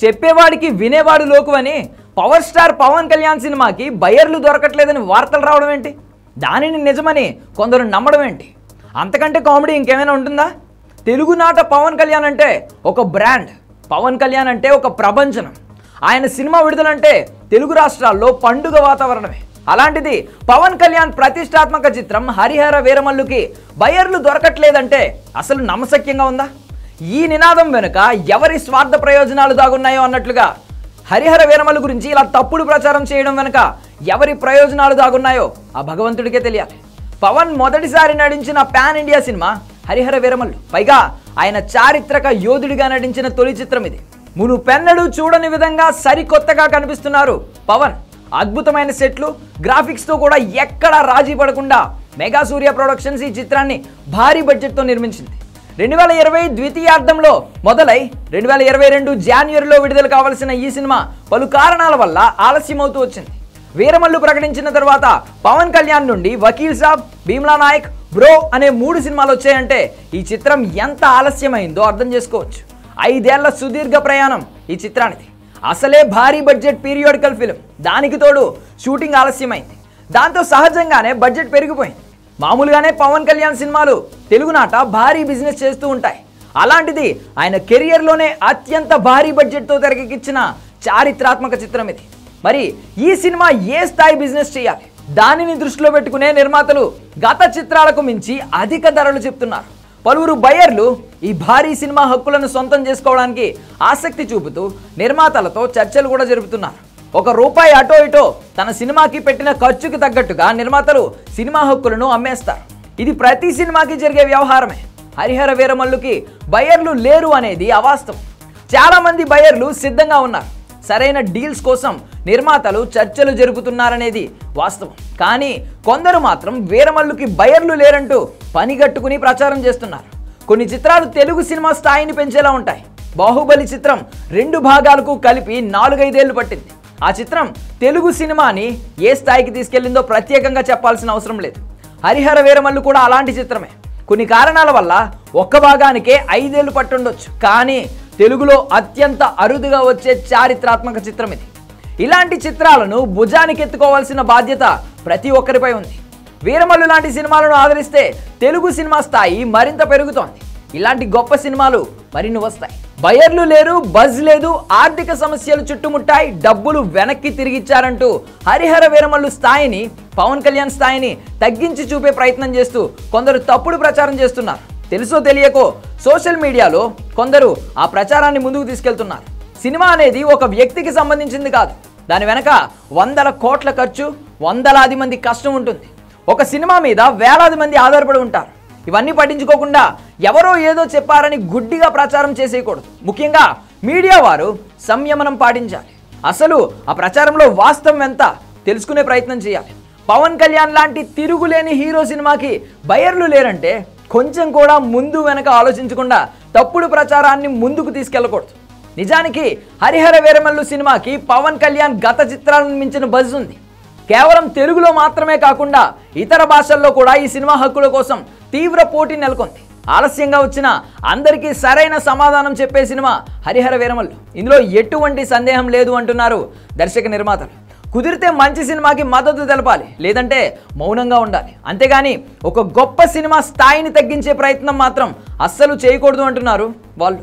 చెప్పేవాడికి వినేవాడు లోకువని power star Pawan Kalyan సినిమాకి బయర్లు దొరకట్లేదని వార్తలు రావడం ఏంటి? దానిని నిజమని కొందరు నమ్మడం ఏంటి? అంతకంటే కామెడీ ఇంకేమైనా ఉంటుందా? తెలుగునాట పవన్ కళ్యాణ్ అంటే ఒక బ్రాండ్, పవన్ కళ్యాణ్ అంటే ఒక ప్రపంచనం. ఆయన సినిమా విడుదలంటే తెలుగు రాష్ట్రాల్లో పండుగ వాతావరణమే. అలాంటిది పవన్ కళ్యాణ్ ప్రతిష్టాత్మక చిత్రం హరిహర వీరమల్లుకి బయర్లు దొరకట్లేదంటే అసలు నమ్మశక్యంగా ఉందా? ఈ నినాదం వెనుక ఎవరి స్వార్థ ప్రయోజనాలు దాగున్నాయో అన్నట్లుగా హరిహర వీరమల్లు గురించి ఇలా తప్పుడు ప్రచారం చేయడం వెనుక ఎవరి ప్రయోజనాలు దాగున్నాయో ఆ భగవంతుడికే తెలియాలి. పవన్ మొదటిసారి నటించిన pan India cinema Harihara Veeramallu. పైగా ఆయన చారిత్రక యోధుడిగా నటించిన తొలి చిత్రం ఇది. మునుపెన్నడూ చూడని విధంగా సరికొత్తగా కనిపిస్తున్నారు పవన్. అద్భుతమైన సెట్లు, గ్రాఫిక్స్తో కూడా ఎక్కడా రాజీ పడకుండా మెగా సూర్య ప్రొడక్షన్స్ ఈ చిత్రాన్ని భారీ బడ్జెట్తో నిర్మించింది. 2020 ద్వితీయార్థంలో మొదలై 2022 జాన్వరిలో విడుదల కావాల్సిన ఈ సినిమా పలు కారణాల వల్ల ఆలస్యమవుతూ వచ్చింది. వీరమల్లు ప్రకటించిన తర్వాత పవన్ కళ్యాణ్ నుండి వకీల్ సాబ్, భీమ్లా నాయక్, బ్రో అనే 3 సినిమాలు వచ్చాయంటే ఈ చిత్రం ఎంత ఆలస్యమైందో అర్థం చేసుకోవచ్చు. 5 ఏళ్ల సుదీర్ఘ ప్రయాణం ఈ చిత్రానికి. అసలే భారీ బడ్జెట్ పీరియాడికల్ ఫిలిం, దానికి తోడు షూటింగ్ ఆలస్యమైంది. దాంతో సహజంగానే బడ్జెట్ పెరిగిపోయింది. మామూలుగానే పవన్ కళ్యాణ్ సినిమాలు తెలుగునాట భారీ బిజినెస్ చేస్తూ ఉంటాయి. అలాంటిది ఆయన కెరియర్లోనే అత్యంత భారీ బడ్జెట్తో తెరకెక్కించిన చారిత్రాత్మక చిత్రం ఇది. మరి ఈ సినిమా ఏ స్థాయి బిజినెస్ చేయాలి? దానిని దృష్టిలో పెట్టుకునే నిర్మాతలు గత చిత్రాలకు మించి అధిక ధరలు చెప్తున్నారు. పలువురు బయర్లు ఈ భారీ సినిమా హక్కులను సొంతం చేసుకోవడానికి ఆసక్తి చూపుతూ నిర్మాతలతో చర్చలు కూడా జరుపుతున్నారు. ₹1 అటో ఇటో తన సినిమాకి పెట్టిన ఖర్చుకు తగ్గట్టుగా నిర్మాతలు సినిమా హక్కులను అమ్మేస్తారు. ఇది ప్రతి సినిమాకి జరిగే వ్యవహారమే. హరిహర వీరమల్లుకి బయర్లు లేరు అనేది అవాస్తవం. చాలామంది బయర్లు సిద్ధంగా ఉన్నారు. సరైన డీల్స్ కోసం నిర్మాతలు చర్చలు జరుపుతున్నారనేది వాస్తవం. కానీ కొందరు మాత్రం వీరమల్లుకి బయర్లు లేరంటూ పనిగట్టుకుని ప్రచారం చేస్తున్నారు. కొన్ని చిత్రాలు తెలుగు సినిమా స్థాయిని పెంచేలా ఉంటాయి. బాహుబలి చిత్రం 2 భాగాలకు కలిపి 4-5 ఏళ్లు పట్టింది. ఆ చిత్రం తెలుగు సినిమాని ఏ స్థాయికి తీసుకెళ్లిందో ప్రత్యేకంగా చెప్పాల్సిన అవసరం లేదు. హరిహర వీరమల్లు కూడా అలాంటి చిత్రమే. కొన్ని కారణాల వల్ల ఒక్క భాగానికే 5 ఏళ్లు పట్టుండొచ్చు. కానీ తెలుగులో అత్యంత అరుదుగా వచ్చే చారిత్రాత్మక చిత్రం ఇది. ఇలాంటి చిత్రాలను భుజానికి ఎత్తుకోవాల్సిన బాధ్యత ప్రతి ఒక్కరిపై ఉంది. వీరమల్లు లాంటి సినిమాలను ఆదరిస్తే తెలుగు సినిమా స్థాయి మరింత పెరుగుతోంది. ఇలాంటి గొప్ప సినిమాలు మరిన్ని వస్తాయి. బయర్లు లేరు, బజ్ లేదు, ఆర్థిక సమస్యలు చుట్టుముట్టాయి, డబ్బులు వెనక్కి తిరిగిచ్చారంటూ హరిహర వీరమల్లు స్థాయిని, పవన్ కళ్యాణ్ స్థాయిని తగ్గించి చూపే ప్రయత్నం చేస్తూ కొందరు తప్పుడు ప్రచారం చేస్తున్నారు. తెలుసో తెలియకో సోషల్ మీడియాలో కొందరు ఆ ప్రచారాన్ని ముందుకు తీసుకెళ్తున్నారు. సినిమా అనేది ఒక వ్యక్తికి సంబంధించింది కాదు. దాని వెనక వందల కోట్ల ఖర్చు, వందలాది మంది కష్టం ఉంటుంది. ఒక సినిమా మీద వేలాది మంది ఆధారపడి ఉంటారు. ఇవన్నీ పట్టించుకోకుండా ఎవరో ఏదో చెప్పారని గుడ్డిగా ప్రచారం చేసేయకూడదు. ముఖ్యంగా మీడియా వారు సంయమనం పాటించాలి. అసలు ఆ ప్రచారంలో వాస్తవం ఎంత తెలుసుకునే ప్రయత్నం చేయాలి. పవన్ కళ్యాణ్ లాంటి తిరుగులేని హీరో సినిమాకి బయర్లు లేరంటే కొంచెం కూడా ముందు వెనక ఆలోచించకుండా తప్పుడు ప్రచారాన్ని ముందుకు తీసుకెళ్ళకూడదు. నిజానికి హరిహర వీరమల్లు సినిమాకి పవన్ కళ్యాణ్ గత చిత్రాలను మించిన బజ్ ఉంది. కేవలం తెలుగులో మాత్రమే కాకుండా ఇతర భాషల్లో కూడా ఈ సినిమా హక్కుల కోసం తీవ్ర పోటీ నెలకొంది. ఆలస్యంగా వచ్చిన అందరికీ సరైన సమాధానం చెప్పే సినిమా హరిహర వీరమల్లు. ఇందులో ఎటువంటి సందేహం లేదు అంటున్నారు దర్శక నిర్మాతలు. కుదిరితే మంచి సినిమాకి మద్దతు తెలపాలి, లేదంటే మౌనంగా ఉండాలి. అంతేగాని ఒక గొప్ప సినిమా స్థాయిని తగ్గించే ప్రయత్నం మాత్రం అస్సలు చేయకూడదు అంటున్నారు వాళ్ళు.